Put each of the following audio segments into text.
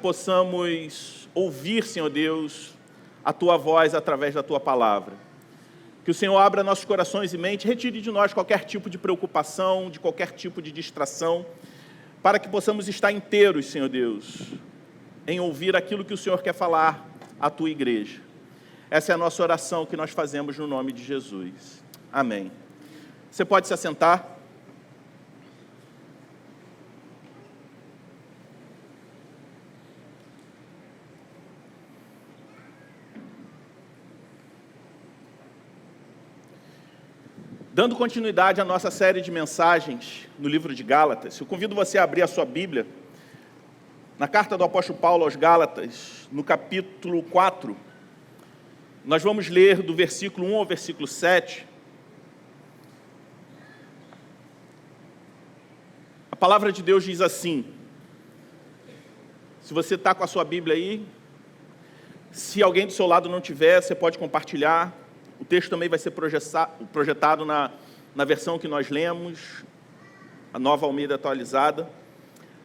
Possamos ouvir, Senhor Deus, a Tua voz através da Tua palavra. Que o Senhor abra nossos corações e mente, retire de nós qualquer tipo de preocupação, de qualquer tipo de distração, para que possamos estar inteiros, Senhor Deus, em ouvir aquilo que o Senhor quer falar à Tua igreja. Essa é a nossa oração que nós fazemos no nome de Jesus. Amém. Você pode se assentar? Dando continuidade à nossa série de mensagens no livro de Gálatas, eu convido você a abrir a sua Bíblia na carta do apóstolo Paulo aos Gálatas, no capítulo 4. Nós vamos ler do versículo 1 ao versículo 7. A palavra de Deus diz assim, se você está com a sua Bíblia aí, se alguém do seu lado não tiver, você pode compartilhar. O texto também vai ser projetado na versão que nós lemos, a Nova Almeida atualizada.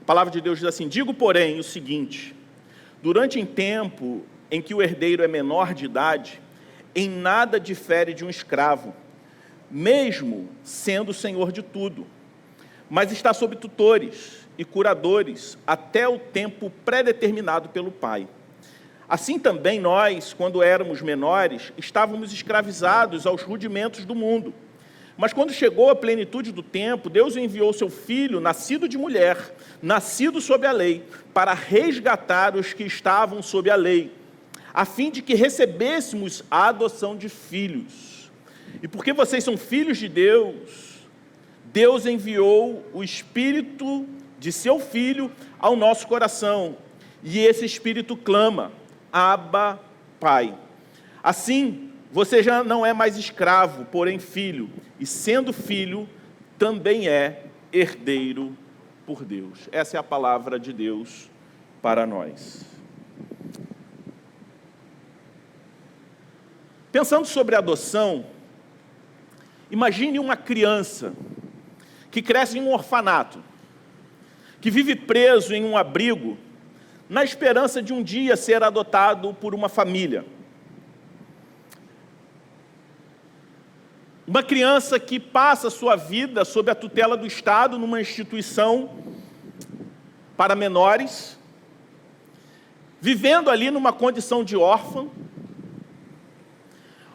A palavra de Deus diz assim: digo, porém, o seguinte: durante um tempo em que o herdeiro é menor de idade, em nada difere de um escravo, mesmo sendo senhor de tudo, mas está sob tutores e curadores até o tempo predeterminado pelo pai. Assim também nós, quando éramos menores, estávamos escravizados aos rudimentos do mundo. Mas quando chegou a plenitude do tempo, Deus enviou seu Filho, nascido de mulher, nascido sob a lei, para resgatar os que estavam sob a lei, a fim de que recebêssemos a adoção de filhos. E porque vocês são filhos de Deus, Deus enviou o Espírito de seu Filho ao nosso coração, e esse Espírito clama: Abba, Pai. Assim, você já não é mais escravo, porém filho, e sendo filho, também é herdeiro por Deus. Essa é a palavra de Deus para nós. Pensando sobre adoção, imagine uma criança que cresce em um orfanato, que vive preso em um abrigo, na esperança de um dia ser adotado por uma família. Uma criança que passa sua vida sob a tutela do Estado numa instituição para menores, vivendo ali numa condição de órfã,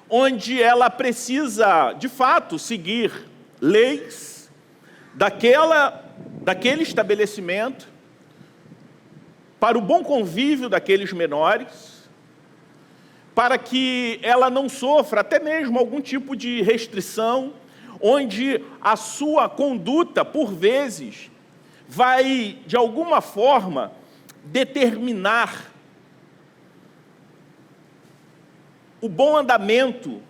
onde ela precisa, de fato, seguir leis daquele estabelecimento, para o bom convívio daqueles menores, para que ela não sofra até mesmo algum tipo de restrição, onde a sua conduta, por vezes, vai, de alguma forma, determinar o bom andamento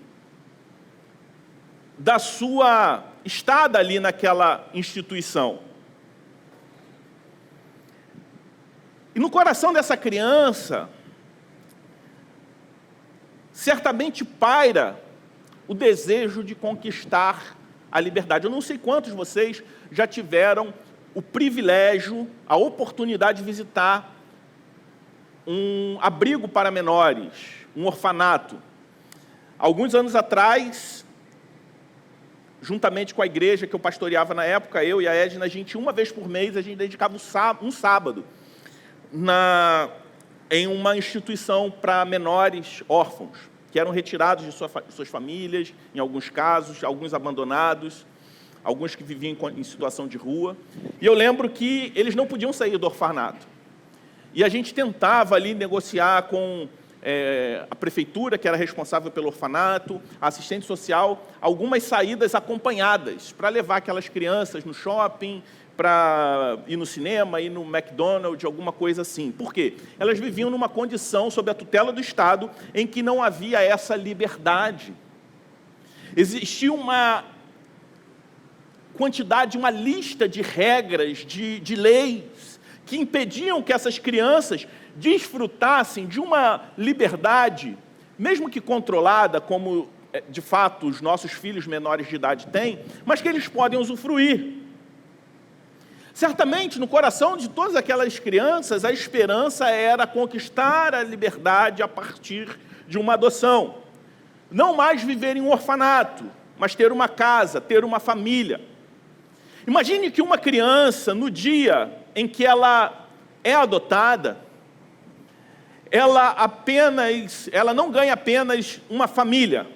da sua estada ali naquela instituição. E no coração dessa criança, certamente paira o desejo de conquistar a liberdade. Eu não sei quantos de vocês já tiveram o privilégio, a oportunidade de visitar um abrigo para menores, um orfanato. Alguns anos atrás, juntamente com a igreja que eu pastoreava na época, eu e a Edna, a gente, uma vez por mês, a gente dedicava um sábado em uma instituição para menores órfãos, que eram retirados de suas famílias, em alguns casos, alguns abandonados, alguns que viviam em situação de rua. E eu lembro que eles não podiam sair do orfanato. E a gente tentava ali negociar com a prefeitura, que era responsável pelo orfanato, a assistente social, algumas saídas acompanhadas para levar aquelas crianças no shopping, para ir no cinema, ir no McDonald's, alguma coisa assim. Por quê? Elas viviam numa condição, sob a tutela do Estado, em que não havia essa liberdade. Existia uma quantidade, uma lista de regras, de leis, que impediam que essas crianças desfrutassem de uma liberdade, mesmo que controlada, como, de fato, os nossos filhos menores de idade têm, mas que eles podem usufruir. Certamente, no coração de todas aquelas crianças, a esperança era conquistar a liberdade a partir de uma adoção. Não mais viver em um orfanato, mas ter uma casa, ter uma família. Imagine que uma criança, no dia em que ela é adotada, ela não ganha apenas uma família,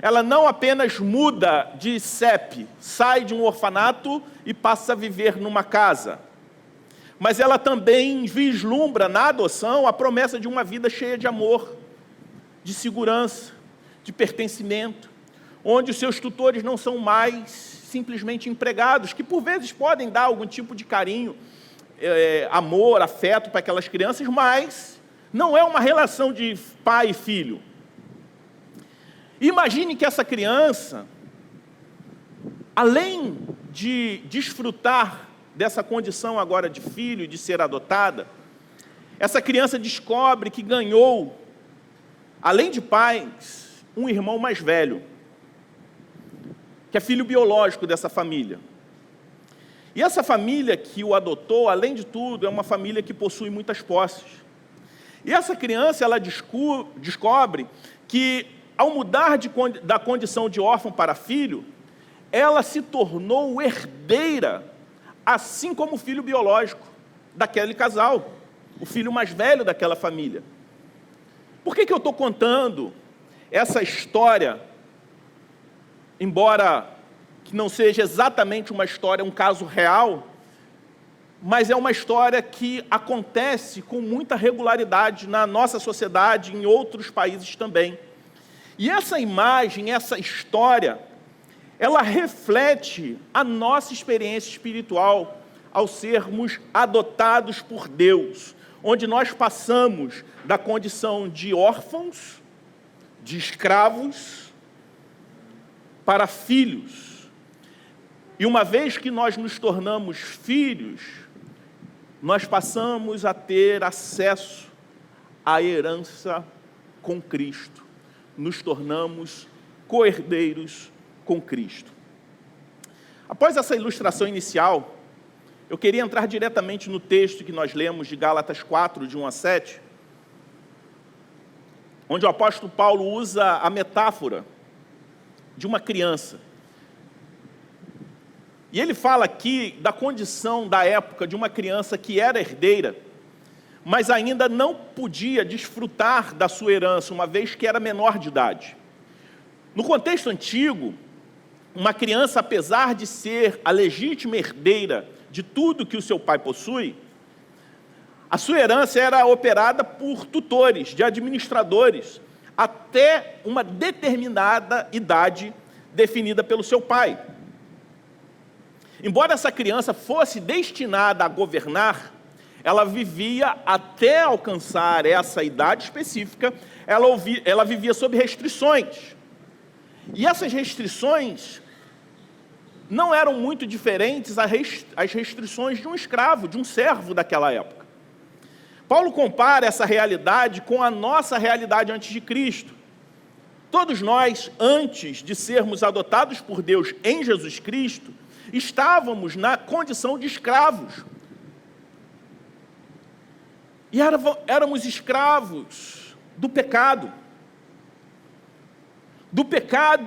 ela não apenas muda de CEP, sai de um orfanato e passa a viver numa casa, mas ela também vislumbra na adoção a promessa de uma vida cheia de amor, de segurança, de pertencimento, onde os seus tutores não são mais simplesmente empregados, que por vezes podem dar algum tipo de carinho, amor, afeto para aquelas crianças, mas não é uma relação de pai e filho. Imagine que essa criança, além de desfrutar dessa condição agora de filho e de ser adotada, essa criança descobre que ganhou, além de pais, um irmão mais velho, que é filho biológico dessa família. E essa família que o adotou, além de tudo, é uma família que possui muitas posses. E essa criança, ela descobre que, ao mudar da condição de órfão para filho, ela se tornou herdeira, assim como o filho biológico daquele casal, o filho mais velho daquela família. Por que eu estou contando essa história, embora que não seja exatamente uma história, um caso real, mas é uma história que acontece com muita regularidade na nossa sociedade e em outros países também. E essa imagem, essa história, ela reflete a nossa experiência espiritual ao sermos adotados por Deus, onde nós passamos da condição de órfãos, de escravos, para filhos. E uma vez que nós nos tornamos filhos, nós passamos a ter acesso à herança com Cristo. Nos tornamos co-herdeiros com Cristo. Após essa ilustração inicial, eu queria entrar diretamente no texto que nós lemos de Gálatas 4, de 1 a 7, onde o apóstolo Paulo usa a metáfora de uma criança. E ele fala aqui da condição da época de uma criança que era herdeira, mas ainda não podia desfrutar da sua herança, uma vez que era menor de idade. No contexto antigo, uma criança, apesar de ser a legítima herdeira de tudo que o seu pai possui, a sua herança era operada por tutores, de administradores, até uma determinada idade definida pelo seu pai. Embora essa criança fosse destinada a governar, ela vivia até alcançar essa idade específica, ela vivia sob restrições. E essas restrições não eram muito diferentes às restrições de um escravo, de um servo daquela época. Paulo compara essa realidade com a nossa realidade antes de Cristo. Todos nós, antes de sermos adotados por Deus em Jesus Cristo, estávamos na condição de escravos. E éramos escravos do pecado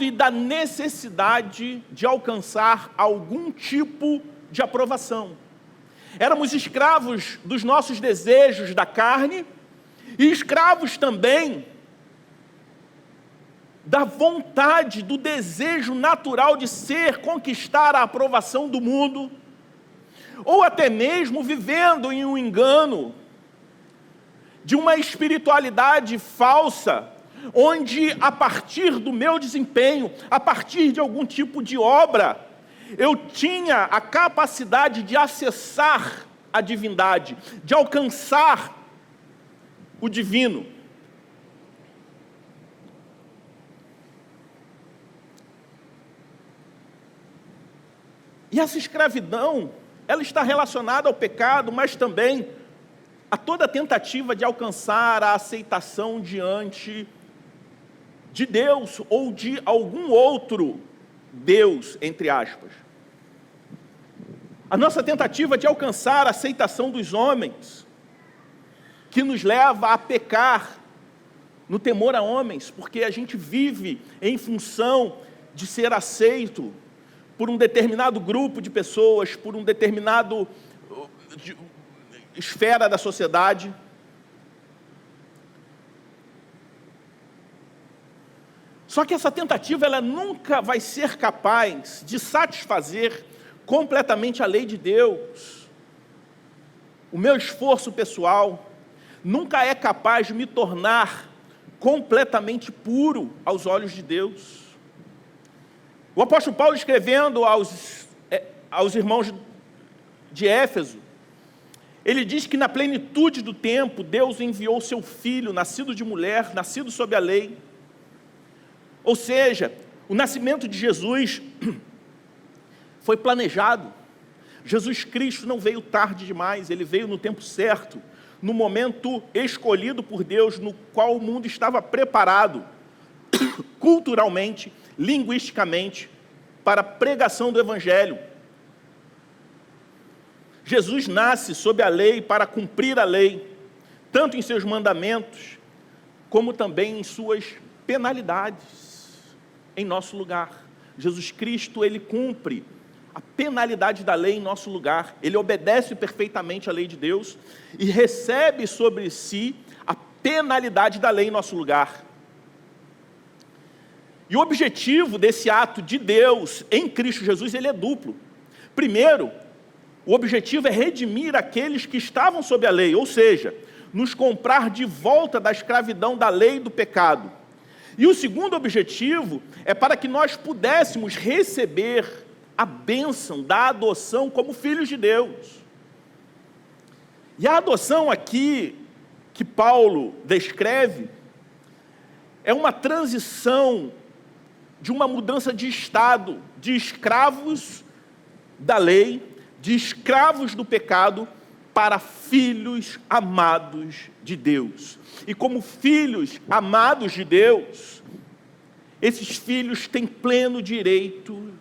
e da necessidade de alcançar algum tipo de aprovação. Éramos escravos dos nossos desejos da carne e escravos também da vontade, do desejo natural de conquistar a aprovação do mundo, ou até mesmo vivendo em um engano de uma espiritualidade falsa, onde a partir do meu desempenho, a partir de algum tipo de obra, eu tinha a capacidade de acessar a divindade, de alcançar o divino. E essa escravidão, ela está relacionada ao pecado, mas também a toda tentativa de alcançar a aceitação diante de Deus ou de algum outro Deus, entre aspas. A nossa tentativa de alcançar a aceitação dos homens, que nos leva a pecar no temor a homens, porque a gente vive em função de ser aceito por um determinado grupo de pessoas, por um determinado esfera da sociedade. Só que essa tentativa, ela nunca vai ser capaz de satisfazer completamente a lei de Deus. O meu esforço pessoal nunca é capaz de me tornar completamente puro aos olhos de Deus. O apóstolo Paulo, escrevendo aos irmãos de Éfeso, ele diz que na plenitude do tempo, Deus enviou seu Filho, nascido de mulher, nascido sob a lei. Ou seja, o nascimento de Jesus foi planejado. Jesus Cristo não veio tarde demais, ele veio no tempo certo, no momento escolhido por Deus, no qual o mundo estava preparado, culturalmente, linguisticamente, para a pregação do Evangelho. Jesus nasce sob a lei para cumprir a lei, tanto em seus mandamentos, como também em suas penalidades, em nosso lugar. Jesus Cristo, ele cumpre a penalidade da lei em nosso lugar, ele obedece perfeitamente à lei de Deus e recebe sobre si a penalidade da lei em nosso lugar. E o objetivo desse ato de Deus em Cristo Jesus, ele é duplo. Primeiro, o objetivo é redimir aqueles que estavam sob a lei, ou seja, nos comprar de volta da escravidão da lei e do pecado. E o segundo objetivo é para que nós pudéssemos receber a bênção da adoção como filhos de Deus. E a adoção aqui, que Paulo descreve, é uma transição de uma mudança de estado, de escravos da lei, de escravos do pecado, para filhos amados de Deus. E como filhos amados de Deus, esses filhos têm pleno direito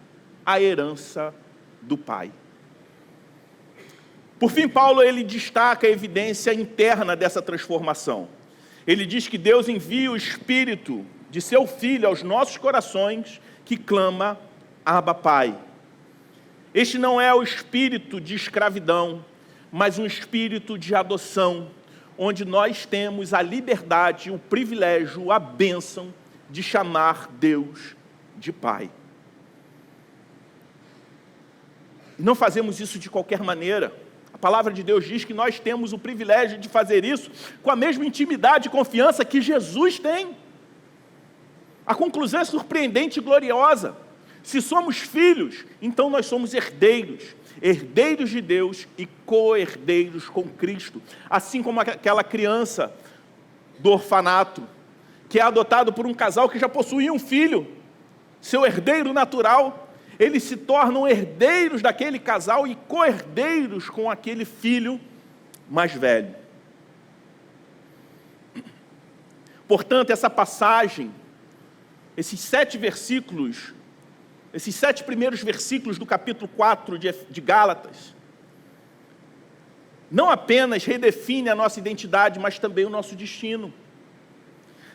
à herança do Pai. Por fim, Paulo, ele destaca a evidência interna dessa transformação. Ele diz que Deus envia o Espírito de seu Filho aos nossos corações, que clama, Abba, Pai. Este não é o espírito de escravidão, mas um espírito de adoção, onde nós temos a liberdade, o privilégio, a bênção de chamar Deus de Pai. E não fazemos isso de qualquer maneira. A palavra de Deus diz que nós temos o privilégio de fazer isso com a mesma intimidade e confiança que Jesus tem. A conclusão é surpreendente e gloriosa. Se somos filhos, então nós somos herdeiros, herdeiros de Deus e co-herdeiros com Cristo. Assim como aquela criança do orfanato, que é adotado por um casal que já possuía um filho, seu herdeiro natural, eles se tornam herdeiros daquele casal e co-herdeiros com aquele filho mais velho. Portanto, essa passagem, esses 7 versículos, esses 7 primeiros versículos do capítulo 4 de Gálatas, não apenas redefine a nossa identidade, mas também o nosso destino.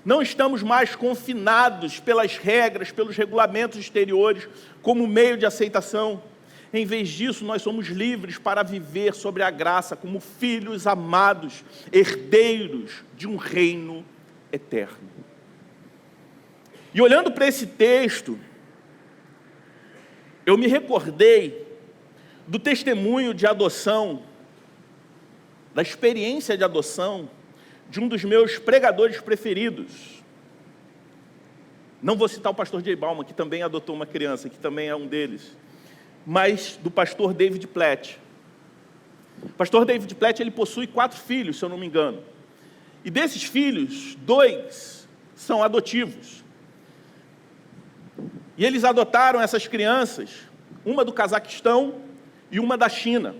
Não estamos mais confinados pelas regras, pelos regulamentos exteriores, como meio de aceitação. Em vez disso, nós somos livres para viver sobre a graça, como filhos amados, herdeiros de um reino eterno. E olhando para esse texto, eu me recordei do testemunho de adoção, da experiência de adoção, de um dos meus pregadores preferidos. Não vou citar o pastor J. Bauman, que também adotou uma criança, que também é um deles, mas do pastor David Platt. O pastor David Platt, ele possui 4 filhos, se eu não me engano. E desses filhos, 2 são adotivos. E eles adotaram essas crianças, uma do Cazaquistão e uma da China.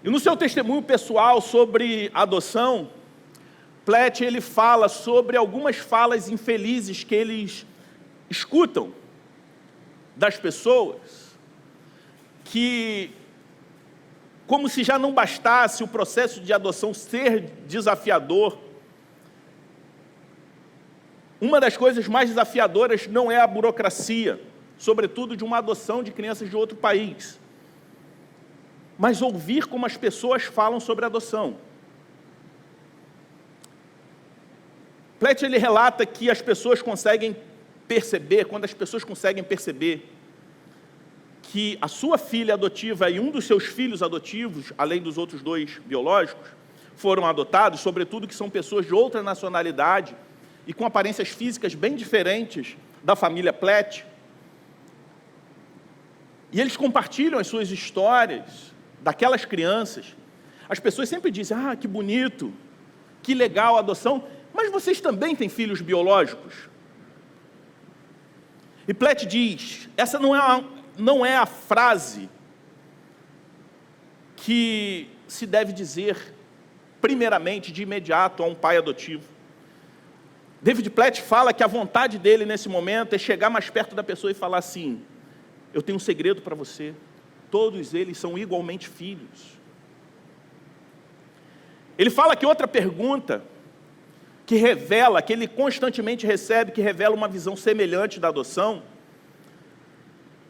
E no seu testemunho pessoal sobre adoção, Platt, ele fala sobre algumas falas infelizes que eles escutam das pessoas, que, como se já não bastasse o processo de adoção ser desafiador, uma das coisas mais desafiadoras não é a burocracia, sobretudo de uma adoção de crianças de outro país, mas ouvir como as pessoas falam sobre adoção. Platt, ele relata que as pessoas conseguem perceber, quando as pessoas conseguem perceber que a sua filha adotiva e um dos seus filhos adotivos, além dos outros 2 biológicos, foram adotados, sobretudo que são pessoas de outra nacionalidade e com aparências físicas bem diferentes da família Platt. E eles compartilham as suas histórias daquelas crianças. As pessoas sempre dizem, que bonito, que legal a adoção, mas vocês também têm filhos biológicos? E Platt diz, essa não é a frase que se deve dizer primeiramente, de imediato, a um pai adotivo. David Platt fala que a vontade dele nesse momento é chegar mais perto da pessoa e falar assim, eu tenho um segredo para você, todos eles são igualmente filhos. Ele fala que outra pergunta que revela, que ele constantemente recebe, que revela uma visão semelhante da adoção,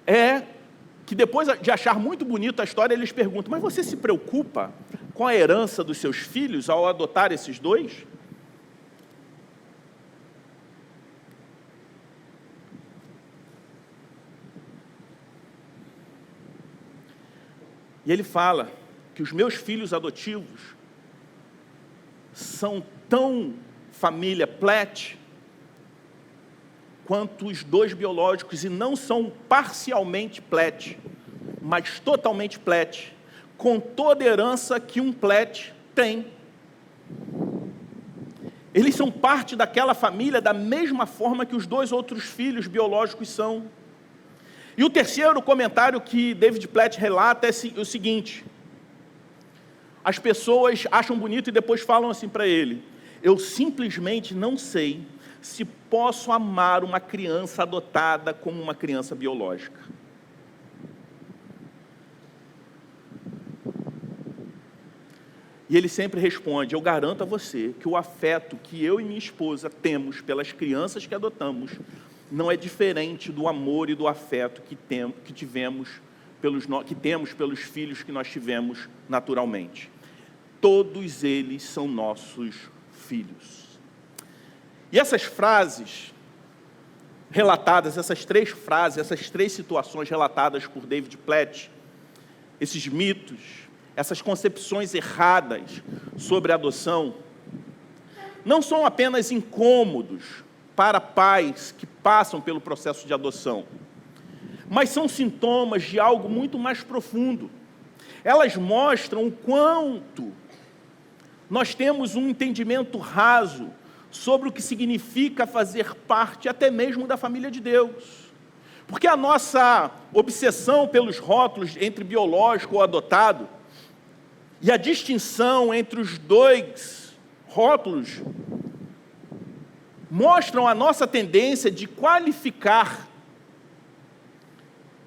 é que depois de achar muito bonita a história, eles perguntam, mas você se preocupa com a herança dos seus filhos ao adotar esses 2? E ele fala que os meus filhos adotivos são tão família Platt quanto os 2 biológicos, e não são parcialmente Platt, mas totalmente Platt, com toda a herança que um Platt tem. Eles são parte daquela família da mesma forma que os 2 outros filhos biológicos são. E o terceiro comentário que David Platt relata é o seguinte, as pessoas acham bonito e depois falam assim para ele, eu simplesmente não sei se posso amar uma criança adotada como uma criança biológica. E ele sempre responde, eu garanto a você que o afeto que eu e minha esposa temos pelas crianças que adotamos não é diferente do amor e do afeto que temos pelos filhos que nós tivemos naturalmente. Todos eles são nossos filhos. E essas frases relatadas, essas 3 frases, essas 3 situações relatadas por David Platt, esses mitos, essas concepções erradas sobre a adoção, não são apenas incômodos para pais que passam pelo processo de adoção, mas são sintomas de algo muito mais profundo. Elas mostram o quanto nós temos um entendimento raso sobre o que significa fazer parte até mesmo da família de Deus. Porque a nossa obsessão pelos rótulos entre biológico ou adotado, e a distinção entre os 2 rótulos, mostram a nossa tendência de qualificar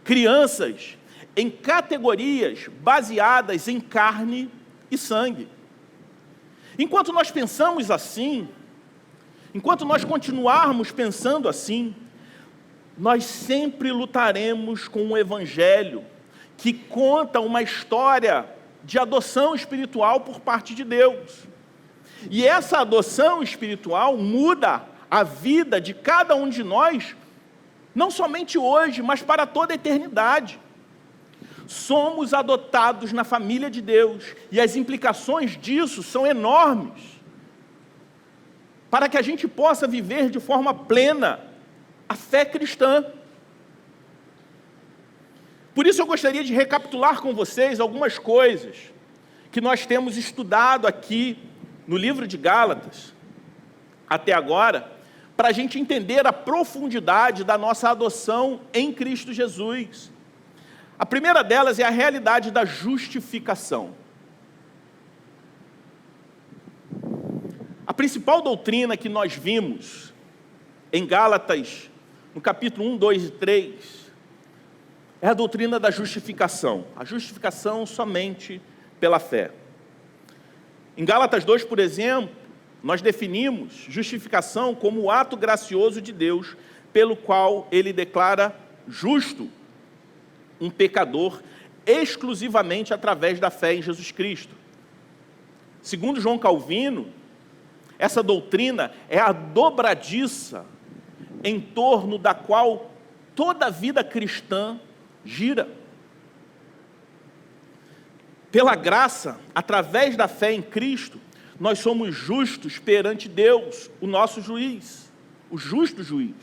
crianças em categorias baseadas em carne e sangue. Enquanto nós pensamos assim, enquanto nós continuarmos pensando assim, nós sempre lutaremos com um evangelho que conta uma história de adoção espiritual por parte de Deus. E essa adoção espiritual muda a vida de cada um de nós, não somente hoje, mas para toda a eternidade. Somos adotados na família de Deus, e as implicações disso são enormes, para que a gente possa viver de forma plena a fé cristã. Por isso eu gostaria de recapitular com vocês algumas coisas que nós temos estudado aqui no livro de Gálatas, até agora, para a gente entender a profundidade da nossa adoção em Cristo Jesus. A primeira delas é a realidade da justificação. A principal doutrina que nós vimos em Gálatas, no capítulo 1, 2 e 3, é a doutrina da justificação. A justificação somente pela fé. Em Gálatas 2, por exemplo, nós definimos justificação como o ato gracioso de Deus, pelo qual Ele declara justo um pecador, exclusivamente através da fé em Jesus Cristo. Segundo João Calvino, essa doutrina é a dobradiça em torno da qual toda a vida cristã gira. Pela graça, através da fé em Cristo, nós somos justos perante Deus, o nosso juiz, o justo juiz.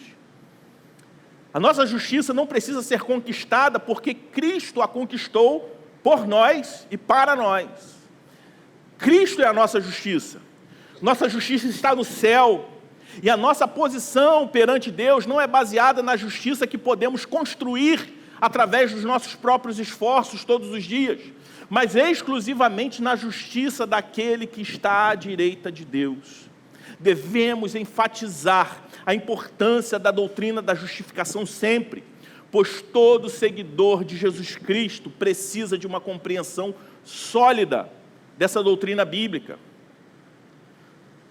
A nossa justiça não precisa ser conquistada porque Cristo a conquistou por nós e para nós. Cristo é a nossa justiça. Nossa justiça está no céu. E a nossa posição perante Deus não é baseada na justiça que podemos construir através dos nossos próprios esforços todos os dias, mas exclusivamente na justiça daquele que está à direita de Deus. Devemos enfatizar a importância da doutrina da justificação sempre, pois todo seguidor de Jesus Cristo precisa de uma compreensão sólida dessa doutrina bíblica.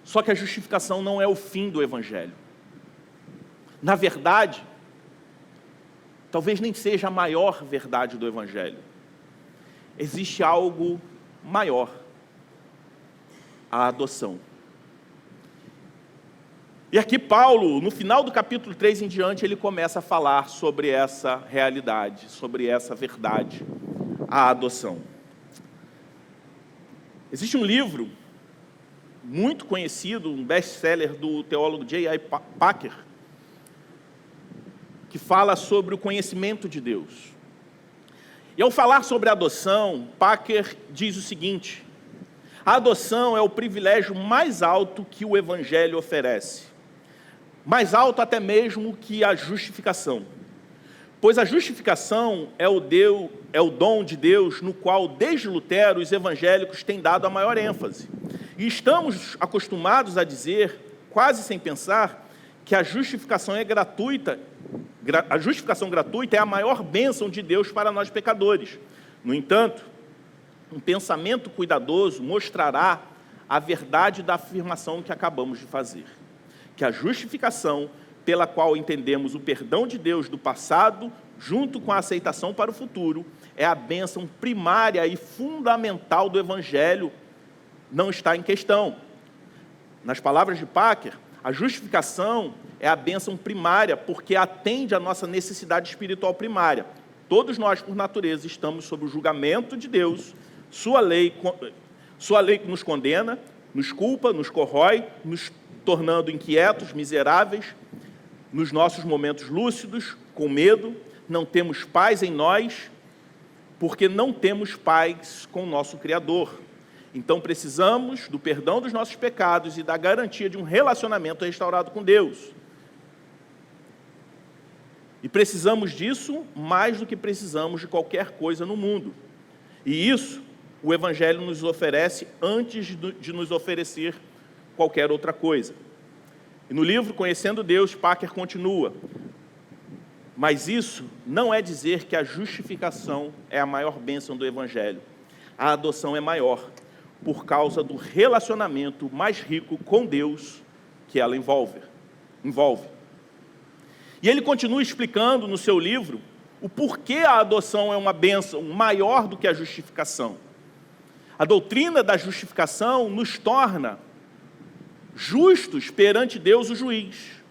Só que a justificação não é o fim do Evangelho. Na verdade, talvez nem seja a maior verdade do Evangelho. Existe algo maior: a adoção. E aqui Paulo, no final do capítulo 3 em diante, ele começa a falar sobre essa realidade, sobre essa verdade, a adoção. Existe um livro muito conhecido, um best-seller do teólogo J.I. Packer, que fala sobre o conhecimento de Deus. E ao falar sobre a adoção, Packer diz o seguinte: a adoção é o privilégio mais alto que o Evangelho oferece. Mais alto até mesmo que a justificação. Pois a justificação é o dom de Deus, no qual, desde Lutero, os evangélicos têm dado a maior ênfase. E estamos acostumados a dizer, quase sem pensar, que a justificação é gratuita. A justificação gratuita é a maior bênção de Deus para nós pecadores. No entanto, um pensamento cuidadoso mostrará a verdade da afirmação que acabamos de fazer. Que a justificação, pela qual entendemos o perdão de Deus do passado, junto com a aceitação para o futuro, é a bênção primária e fundamental do Evangelho, não está em questão. Nas palavras de Packer, a justificação é a bênção primária, porque atende à nossa necessidade espiritual primária. Todos nós, por natureza, estamos sob o julgamento de Deus. Sua lei nos condena, nos culpa, nos corrói, nos tornando inquietos, miseráveis, nos nossos momentos lúcidos, com medo. Não temos paz em nós, porque não temos paz com o nosso Criador. Então precisamos do perdão dos nossos pecados e da garantia de um relacionamento restaurado com Deus. E precisamos disso mais do que precisamos de qualquer coisa no mundo. E isso o Evangelho nos oferece antes de nos oferecer qualquer outra coisa. E no livro Conhecendo Deus, Packer continua: mas isso não é dizer que a justificação é a maior bênção do Evangelho. A adoção é maior, por causa do relacionamento mais rico com Deus que ela envolve. E ele continua explicando no seu livro o porquê a adoção é uma bênção maior do que a justificação. A doutrina da justificação nos torna justos perante Deus, o juiz.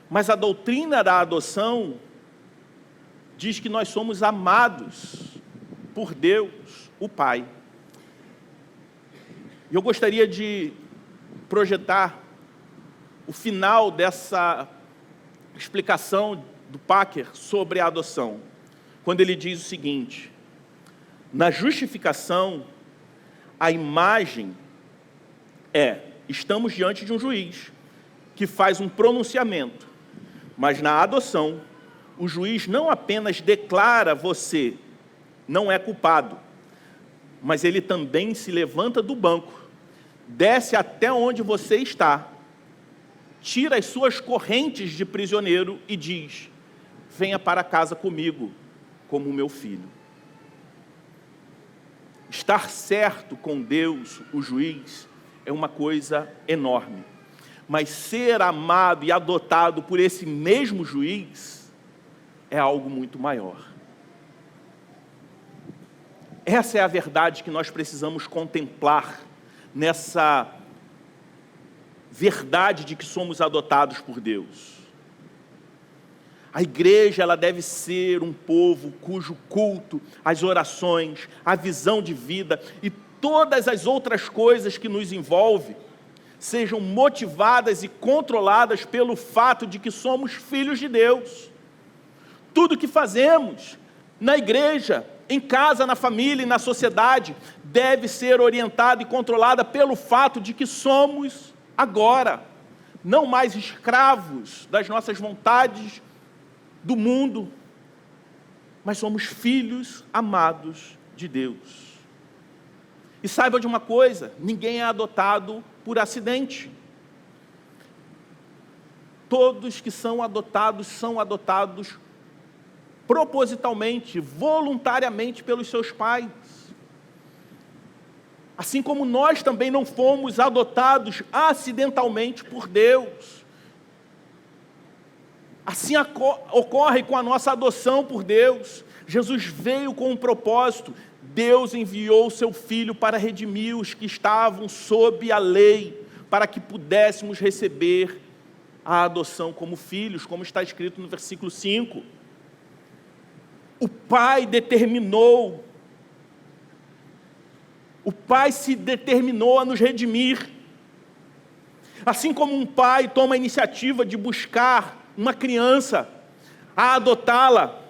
Mas a doutrina da adoção diz que nós somos amados por Deus, o Pai. E eu gostaria de projetar o final dessa explicação do Packer sobre a adoção, quando ele diz o seguinte: na justificação, a imagem estamos diante de um juiz que faz um pronunciamento, mas na adoção, o juiz não apenas declara você não é culpado, mas ele também se levanta do banco, desce até onde você está, tira as suas correntes de prisioneiro e diz: venha para casa comigo, como meu filho. Estar certo com Deus, o juiz, é uma coisa enorme. Mas ser amado e adotado por esse mesmo juiz é algo muito maior. Essa é a verdade que nós precisamos contemplar nessa verdade de que somos adotados por Deus. A igreja, ela deve ser um povo cujo culto, as orações, a visão de vida e todas as outras coisas que nos envolvem sejam motivadas e controladas pelo fato de que somos filhos de Deus. Tudo que fazemos na igreja, em casa, na família e na sociedade, deve ser orientada e controlada pelo fato de que somos agora não mais escravos das nossas vontades do mundo, mas somos filhos amados de Deus. E saiba de uma coisa, ninguém é adotado por acidente. Todos que são adotados propositalmente, voluntariamente pelos seus pais. Assim como nós também não fomos adotados acidentalmente por Deus. Assim ocorre com a nossa adoção por Deus. Jesus veio com um propósito. Deus enviou o seu Filho para redimir os que estavam sob a lei, para que pudéssemos receber a adoção como filhos, como está escrito no versículo 5. O Pai determinou, o Pai se determinou a nos redimir. Assim como um pai toma a iniciativa de buscar uma criança, a adotá-la,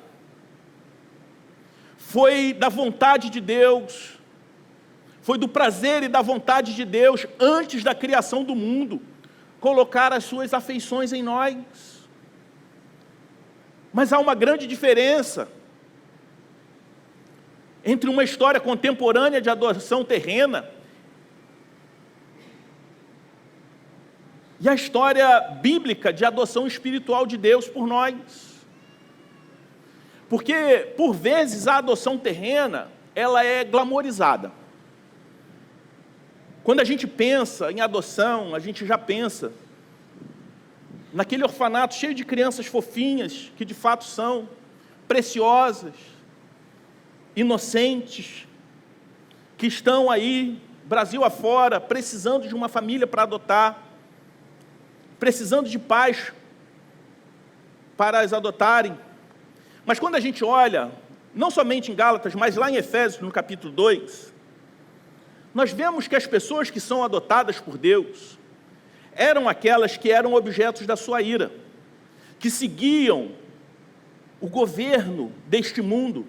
foi da vontade de Deus, foi do prazer e da vontade de Deus, antes da criação do mundo, colocar as suas afeições em nós. Mas há uma grande diferença entre uma história contemporânea de adoção terrena e a história bíblica de adoção espiritual de Deus por nós. Porque, por vezes, a adoção terrena, ela é glamorizada. Quando a gente pensa em adoção, a gente já pensa naquele orfanato cheio de crianças fofinhas, que de fato são preciosas, inocentes, que estão aí, Brasil afora, precisando de uma família para adotar, precisando de pais para as adotarem. Mas quando a gente olha, não somente em Gálatas, mas lá em Efésios, no capítulo 2, nós vemos que as pessoas que são adotadas por Deus eram aquelas que eram objetos da sua ira, que seguiam o governo deste mundo,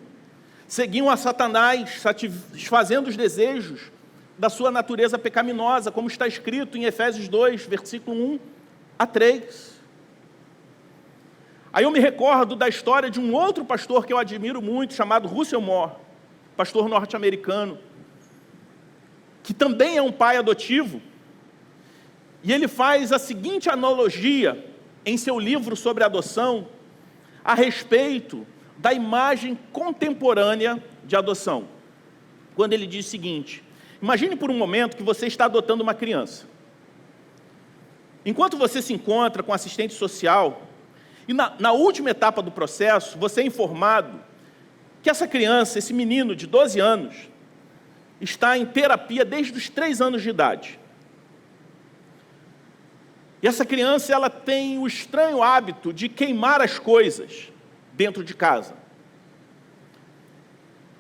seguiam a Satanás, satisfazendo os desejos da sua natureza pecaminosa, como está escrito em Efésios 2, versículo 1 a 3. Aí eu me recordo da história de um outro pastor que eu admiro muito, chamado Russell Moore, pastor norte-americano, que também é um pai adotivo, e ele faz a seguinte analogia em seu livro sobre adoção, a respeito da imagem contemporânea de adoção. Quando ele diz o seguinte: imagine por um momento que você está adotando uma criança. Enquanto você se encontra com assistente social, e na última etapa do processo, você é informado que essa criança, esse menino de 12 anos, está em terapia desde os 3 anos de idade. E essa criança, ela tem o estranho hábito de queimar as coisas dentro de casa.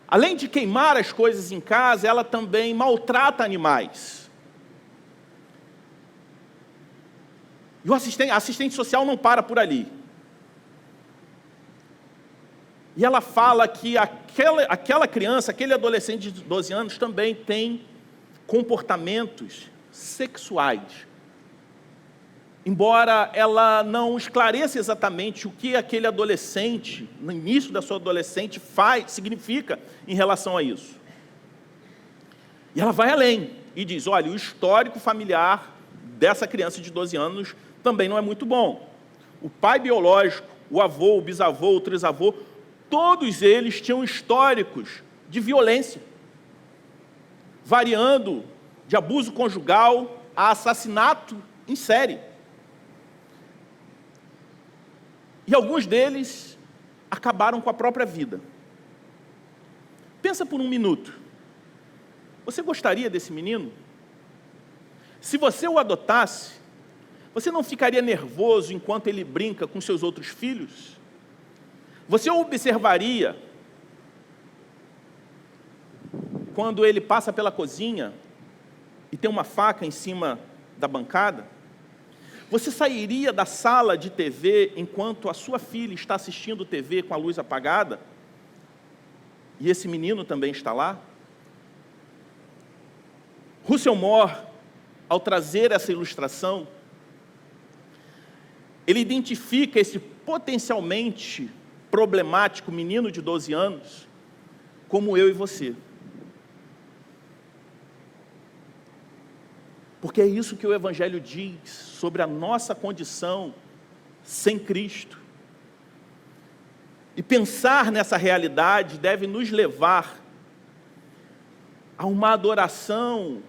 Além de queimar as coisas em casa, ela também maltrata animais. E a assistente social não para por ali. E ela fala que aquela criança, aquele adolescente de 12 anos também tem comportamentos sexuais. Embora ela não esclareça exatamente o que aquele adolescente, no início da sua adolescente, significa em relação a isso. E ela vai além e diz: olha, o histórico familiar dessa criança de 12 anos também não é muito bom. O pai biológico, o avô, o bisavô, o trisavô, todos eles tinham históricos de violência, variando de abuso conjugal a assassinato em série. E alguns deles acabaram com a própria vida. Pensa por um minuto. Você gostaria desse menino? Se você o adotasse, você não ficaria nervoso enquanto ele brinca com seus outros filhos? Você o observaria quando ele passa pela cozinha e tem uma faca em cima da bancada? Você sairia da sala de TV enquanto a sua filha está assistindo TV com a luz apagada? E esse menino também está lá? Russell Moore, ao trazer essa ilustração, ele identifica esse potencialmente problemático menino de 12 anos como eu e você. Porque é isso que o Evangelho diz sobre a nossa condição sem Cristo. E pensar nessa realidade deve nos levar a uma adoração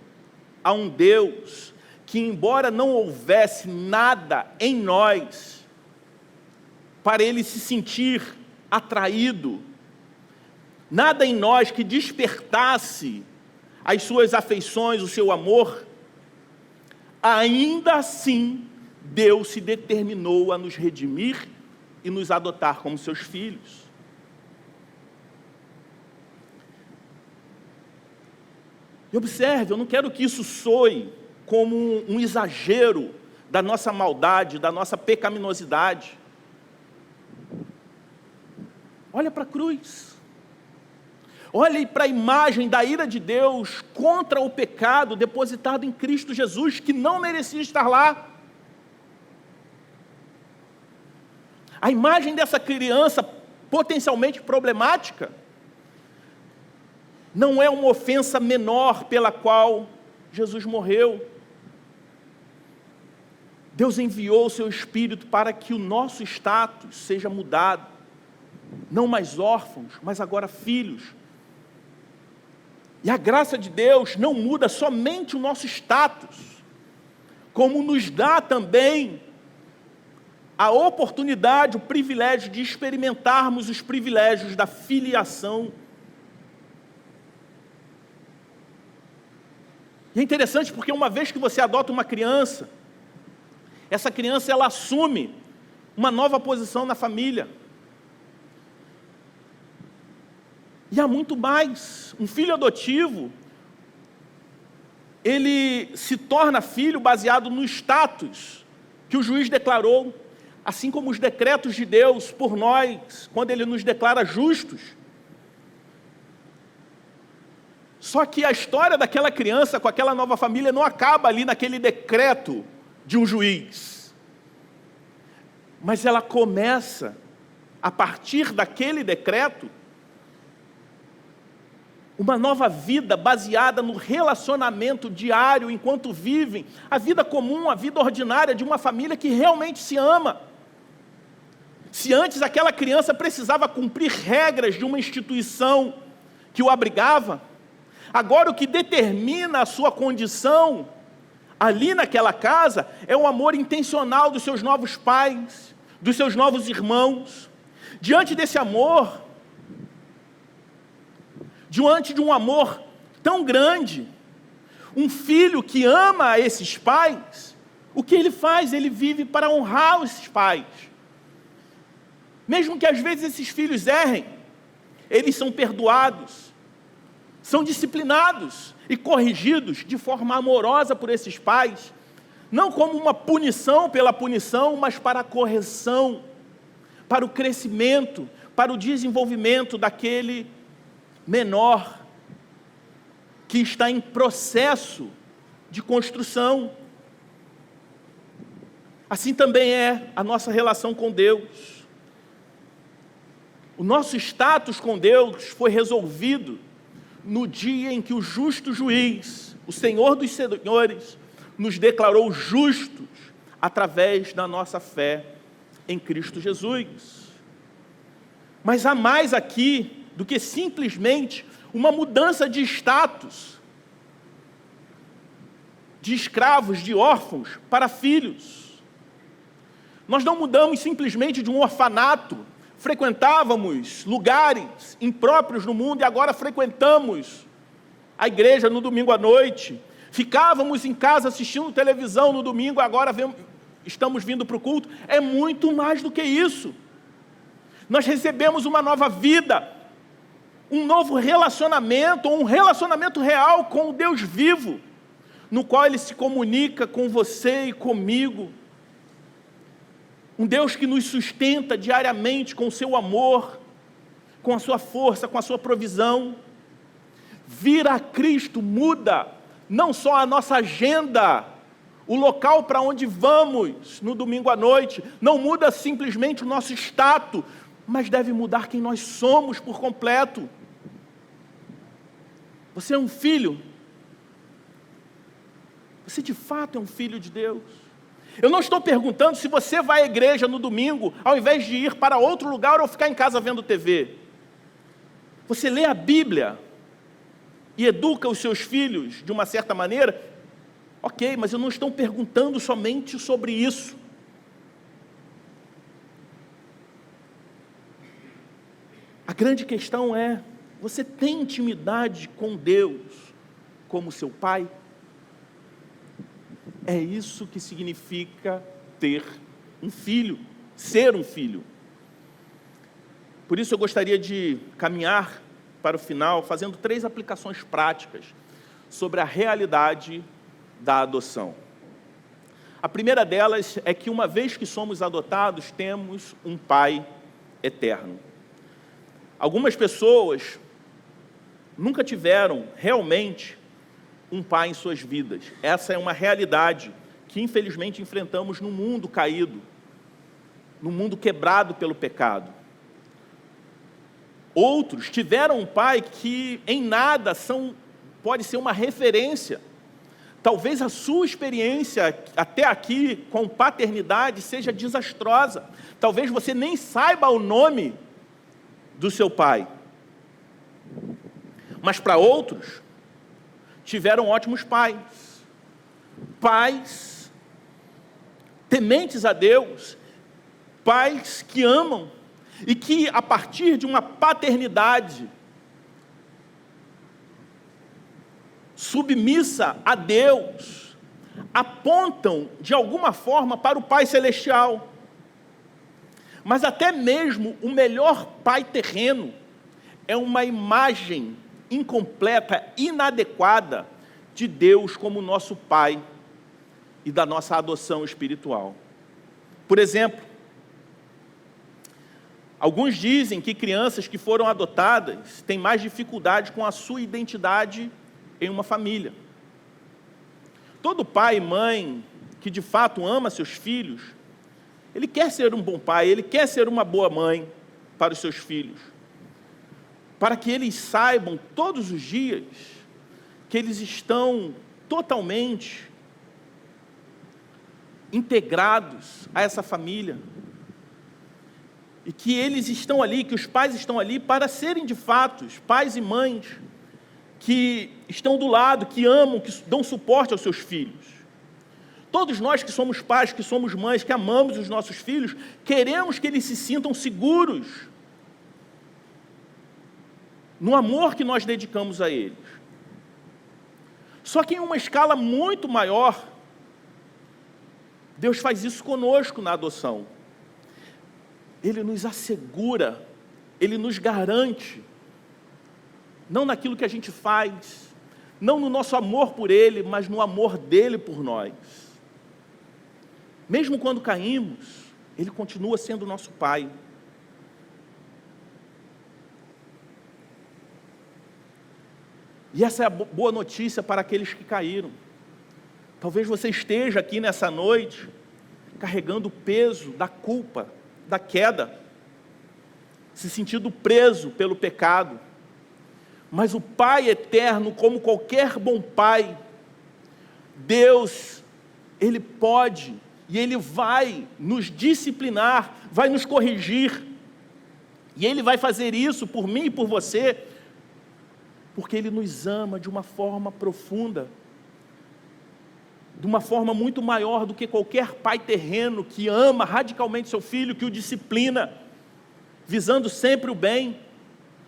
a um Deus que, embora não houvesse nada em nós para Ele se sentir atraído, nada em nós que despertasse as suas afeições, o seu amor, ainda assim, Deus se determinou a nos redimir e nos adotar como seus filhos. E observe, eu não quero que isso soe como um exagero da nossa maldade, da nossa pecaminosidade. Olha para a cruz. Olhe para a imagem da ira de Deus contra o pecado depositado em Cristo Jesus, que não merecia estar lá. A imagem dessa criança potencialmente problemática não é uma ofensa menor pela qual Jesus morreu. Deus enviou o seu Espírito para que o nosso status seja mudado. Não mais órfãos, mas agora filhos. E a graça de Deus não muda somente o nosso status, como nos dá também a oportunidade, o privilégio de experimentarmos os privilégios da filiação. E é interessante porque uma vez que você adota uma criança, essa criança ela assume uma nova posição na família. E há muito mais. Um filho adotivo, ele se torna filho baseado no status que o juiz declarou, assim como os decretos de Deus por nós, quando Ele nos declara justos. Só que a história daquela criança com aquela nova família não acaba ali naquele decreto de um juiz. Mas ela começa, a partir daquele decreto, uma nova vida baseada no relacionamento diário enquanto vivem a vida comum, a vida ordinária de uma família que realmente se ama. Se antes aquela criança precisava cumprir regras de uma instituição que o abrigava, agora o que determina a sua condição ali naquela casa é o amor intencional dos seus novos pais, dos seus novos irmãos. Diante desse amor, diante de um amor tão grande, um filho que ama esses pais, o que ele faz? Ele vive para honrar esses pais. Mesmo que às vezes esses filhos errem, eles são perdoados, são disciplinados e corrigidos de forma amorosa por esses pais, não como uma punição pela punição, mas para a correção, para o crescimento, para o desenvolvimento daquele menor que está em processo de construção. Assim também é a nossa relação com Deus. O nosso status com Deus foi resolvido no dia em que o justo juiz, o Senhor dos senhores, nos declarou justos através da nossa fé em Cristo Jesus. Mas há mais aqui do que simplesmente uma mudança de status, de escravos, de órfãos, para filhos. Nós não mudamos simplesmente de um orfanato. Frequentávamos lugares impróprios no mundo e agora frequentamos a igreja no domingo à noite. Ficávamos em casa assistindo televisão no domingo, agora estamos vindo para o culto. É muito mais do que isso. Nós recebemos uma nova vida, um novo relacionamento, um relacionamento real com o Deus vivo, no qual Ele se comunica com você e comigo. Um Deus que nos sustenta diariamente com o seu amor, com a sua força, com a sua provisão. Vir a Cristo muda não só a nossa agenda, o local para onde vamos no domingo à noite, não muda simplesmente o nosso status, mas deve mudar quem nós somos por completo. Você é um filho. Você de fato é um filho de Deus. Eu não estou perguntando se você vai à igreja no domingo, ao invés de ir para outro lugar ou ficar em casa vendo TV. Você lê a Bíblia e educa os seus filhos de uma certa maneira? Ok, mas eu não estou perguntando somente sobre isso. A grande questão é, você tem intimidade com Deus como seu pai? É isso que significa ter um filho, ser um filho. Por isso eu gostaria de caminhar para o final, fazendo 3 aplicações práticas sobre a realidade da adoção. A primeira delas é que uma vez que somos adotados, temos um pai eterno. Algumas pessoas nunca tiveram realmente um pai em suas vidas. Essa é uma realidade que infelizmente enfrentamos no mundo caído, no mundo quebrado pelo pecado. Outros tiveram um pai que em nada pode ser uma referência. Talvez a sua experiência até aqui com paternidade seja desastrosa. Talvez você nem saiba o nome do seu pai. Mas para outros, tiveram ótimos pais. Pais tementes a Deus, pais que amam e que, a partir de uma paternidade submissa a Deus, apontam de alguma forma para o Pai Celestial. Mas até mesmo o melhor pai terreno é uma imagem incompleta, inadequada de Deus como nosso Pai e da nossa adoção espiritual. Por exemplo, alguns dizem que crianças que foram adotadas têm mais dificuldade com a sua identidade em uma família. Todo pai e mãe que de fato ama seus filhos, ele quer ser um bom pai, ele quer ser uma boa mãe para os seus filhos, para que eles saibam todos os dias que eles estão totalmente integrados a essa família, e que eles estão ali, que os pais estão ali para serem de fato pais e mães que estão do lado, que amam, que dão suporte aos seus filhos. Todos nós que somos pais, que somos mães, que amamos os nossos filhos, queremos que eles se sintam seguros no amor que nós dedicamos a eles. Só que em uma escala muito maior, Deus faz isso conosco na adoção. Ele nos assegura, Ele nos garante, não naquilo que a gente faz, não no nosso amor por Ele, mas no amor dEle por nós. Mesmo quando caímos, Ele continua sendo nosso Pai. E essa é a boa notícia para aqueles que caíram. Talvez você esteja aqui nessa noite, carregando o peso da culpa, da queda, se sentindo preso pelo pecado. Mas o Pai eterno, como qualquer bom Pai, Deus, Ele pode e Ele vai nos disciplinar, vai nos corrigir. E Ele vai fazer isso por mim e por você, porque Ele nos ama de uma forma profunda, de uma forma muito maior do que qualquer pai terreno que ama radicalmente seu filho, que o disciplina, visando sempre o bem.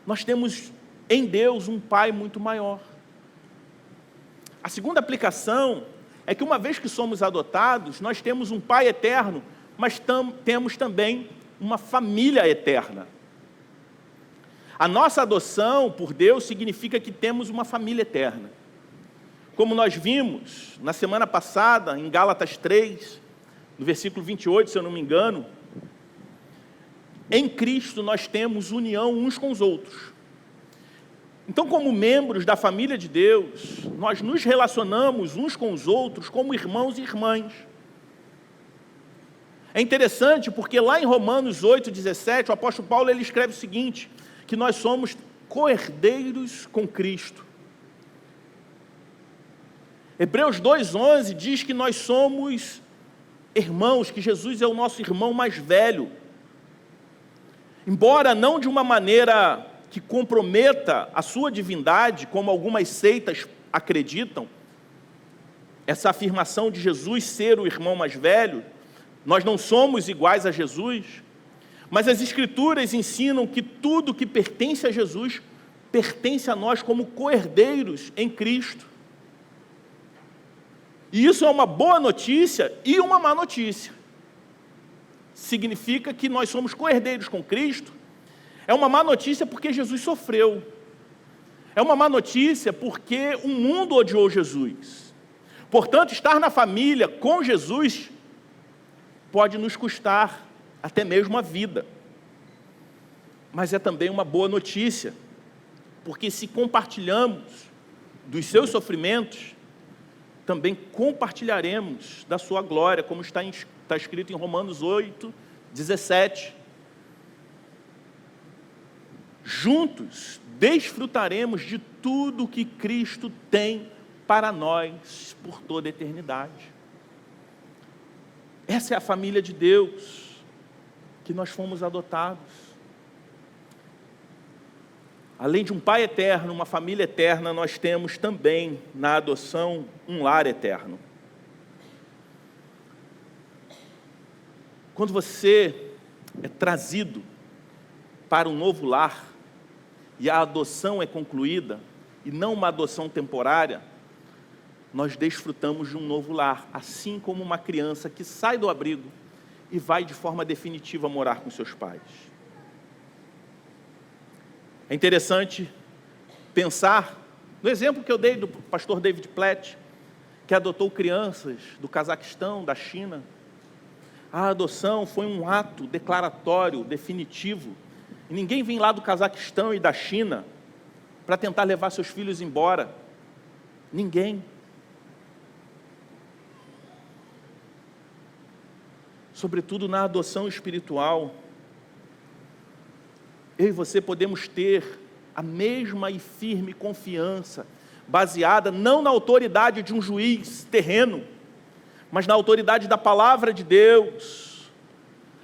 Nós temos em Deus um Pai muito maior. A segunda aplicação é que uma vez que somos adotados, nós temos um Pai eterno, mas temos também uma família eterna. A nossa adoção por Deus significa que temos uma família eterna. Como nós vimos na semana passada, em Gálatas 3, no versículo 28, se eu não me engano, em Cristo nós temos união uns com os outros. Então, como membros da família de Deus, nós nos relacionamos uns com os outros como irmãos e irmãs. É interessante porque lá em Romanos 8,17, o apóstolo Paulo ele escreve o seguinte, que nós somos co-herdeiros com Cristo. Hebreus 2,11 diz que nós somos irmãos, que Jesus é o nosso irmão mais velho. Embora não de uma maneira que comprometa a sua divindade, como algumas seitas acreditam, essa afirmação de Jesus ser o irmão mais velho, nós não somos iguais a Jesus, mas as Escrituras ensinam que tudo que pertence a Jesus, pertence a nós como co-herdeiros em Cristo. E isso é uma boa notícia e uma má notícia. Significa que nós somos co-herdeiros com Cristo. É uma má notícia porque Jesus sofreu. É uma má notícia porque o mundo odiou Jesus. Portanto, estar na família com Jesus pode nos custar até mesmo a vida. Mas é também uma boa notícia, porque se compartilhamos dos seus sofrimentos, também compartilharemos da sua glória, como está escrito em Romanos 8,17. Juntos desfrutaremos de tudo que Cristo tem para nós por toda a eternidade. Essa é a família de Deus, que nós fomos adotados. Além de um Pai eterno, uma família eterna, nós temos também na adoção um lar eterno. Quando você é trazido para um novo lar e a adoção é concluída, e não uma adoção temporária, nós desfrutamos de um novo lar, assim como uma criança que sai do abrigo e vai de forma definitiva morar com seus pais. É interessante pensar no exemplo que eu dei do pastor David Platt, que adotou crianças do Cazaquistão, da China. A adoção foi um ato declaratório, definitivo. E ninguém vem lá do Cazaquistão e da China para tentar levar seus filhos embora. Ninguém. Sobretudo na adoção espiritual, eu e você podemos ter a mesma e firme confiança, baseada não na autoridade de um juiz terreno, mas na autoridade da palavra de Deus,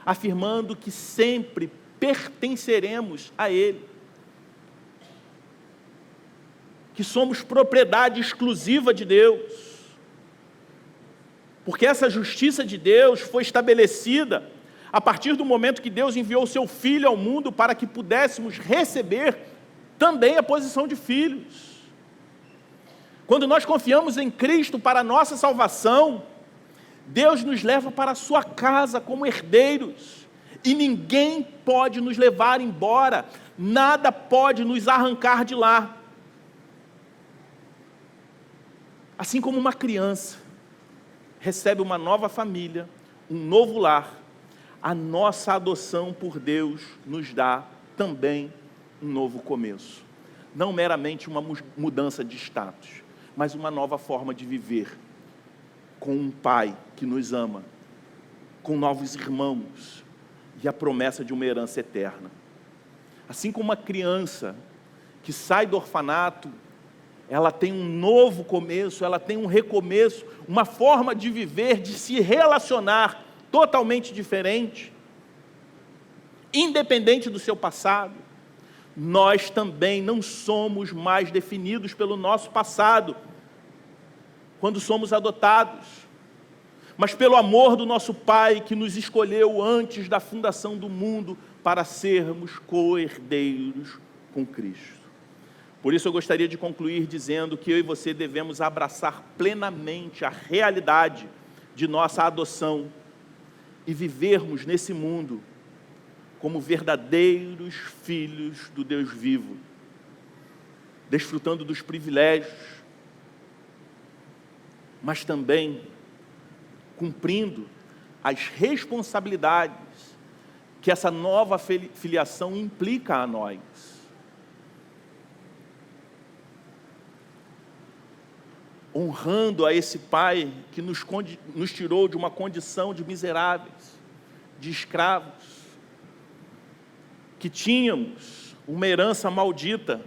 afirmando que sempre pertenceremos a Ele, que somos propriedade exclusiva de Deus, porque essa justiça de Deus foi estabelecida a partir do momento que Deus enviou o seu Filho ao mundo para que pudéssemos receber também a posição de filhos. Quando nós confiamos em Cristo para a nossa salvação, Deus nos leva para a sua casa como herdeiros, e ninguém pode nos levar embora, nada pode nos arrancar de lá. Assim como uma criança recebe uma nova família, um novo lar, a nossa adoção por Deus nos dá também um novo começo. Não meramente uma mudança de status, mas uma nova forma de viver, com um Pai que nos ama, com novos irmãos e a promessa de uma herança eterna. Assim como uma criança que sai do orfanato, ela tem um novo começo, ela tem um recomeço, uma forma de viver, de se relacionar totalmente diferente. independente do seu passado. Nós também não somos mais definidos pelo nosso passado, quando somos adotados, mas pelo amor do nosso Pai, que nos escolheu antes da fundação do mundo para sermos co-herdeiros com Cristo. Por isso eu gostaria de concluir dizendo que eu e você devemos abraçar plenamente a realidade de nossa adoção e vivermos nesse mundo como verdadeiros filhos do Deus vivo, desfrutando dos privilégios, mas também cumprindo as responsabilidades que essa nova filiação implica a nós. Honrando a esse Pai que nos tirou de uma condição de miseráveis, de escravos, que tínhamos uma herança maldita,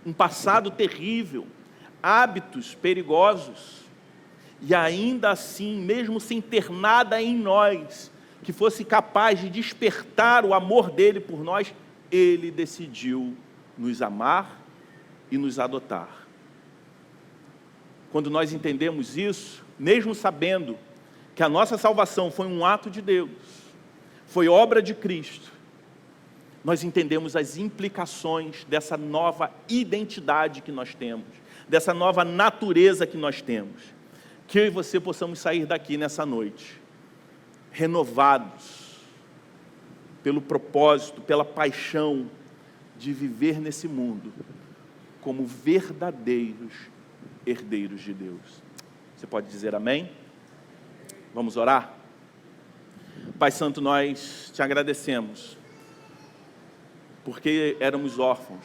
um passado terrível, hábitos perigosos, e ainda assim, mesmo sem ter nada em nós que fosse capaz de despertar o amor dele por nós, ele decidiu nos amar e nos adotar. Quando nós entendemos isso, mesmo sabendo que a nossa salvação foi um ato de Deus, foi obra de Cristo, nós entendemos as implicações dessa nova identidade que nós temos, dessa nova natureza que nós temos. Que eu e você possamos sair daqui nessa noite, renovados pelo propósito, pela paixão de viver nesse mundo como verdadeiros herdeiros de Deus. Você pode dizer amém? Vamos orar? Pai Santo, nós te agradecemos, porque éramos órfãos,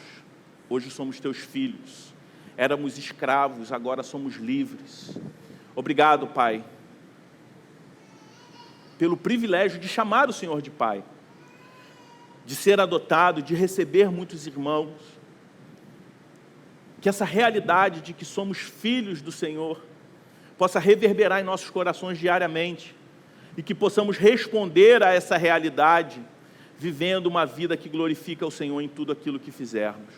hoje somos teus filhos, éramos escravos, agora somos livres. Obrigado, Pai, pelo privilégio de chamar o Senhor de Pai, de ser adotado, de receber muitos irmãos. Que essa realidade de que somos filhos do Senhor possa reverberar em nossos corações diariamente e que possamos responder a essa realidade vivendo uma vida que glorifica o Senhor em tudo aquilo que fizermos.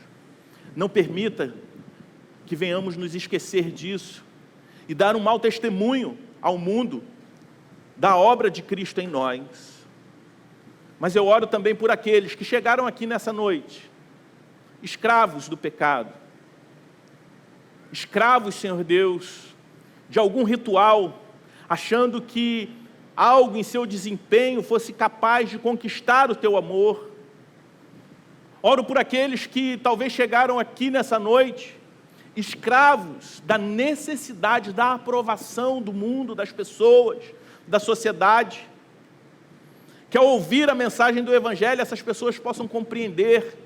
Não permita que venhamos nos esquecer disso e dar um mau testemunho ao mundo da obra de Cristo em nós. Mas eu oro também por aqueles que chegaram aqui nessa noite, escravos do pecado, escravos, Senhor Deus, de algum ritual, achando que algo em seu desempenho fosse capaz de conquistar o teu amor. Oro por aqueles que talvez chegaram aqui nessa noite, escravos da necessidade da aprovação do mundo, das pessoas, da sociedade, que ao ouvir a mensagem do Evangelho, essas pessoas possam compreender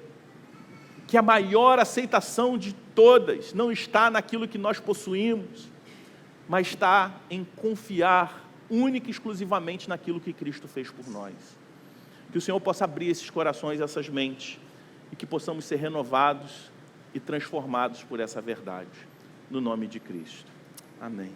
que a maior aceitação de todas não está naquilo que nós possuímos, mas está em confiar única e exclusivamente naquilo que Cristo fez por nós. Que o Senhor possa abrir esses corações, essas mentes, e que possamos ser renovados e transformados por essa verdade, no nome de Cristo. Amém.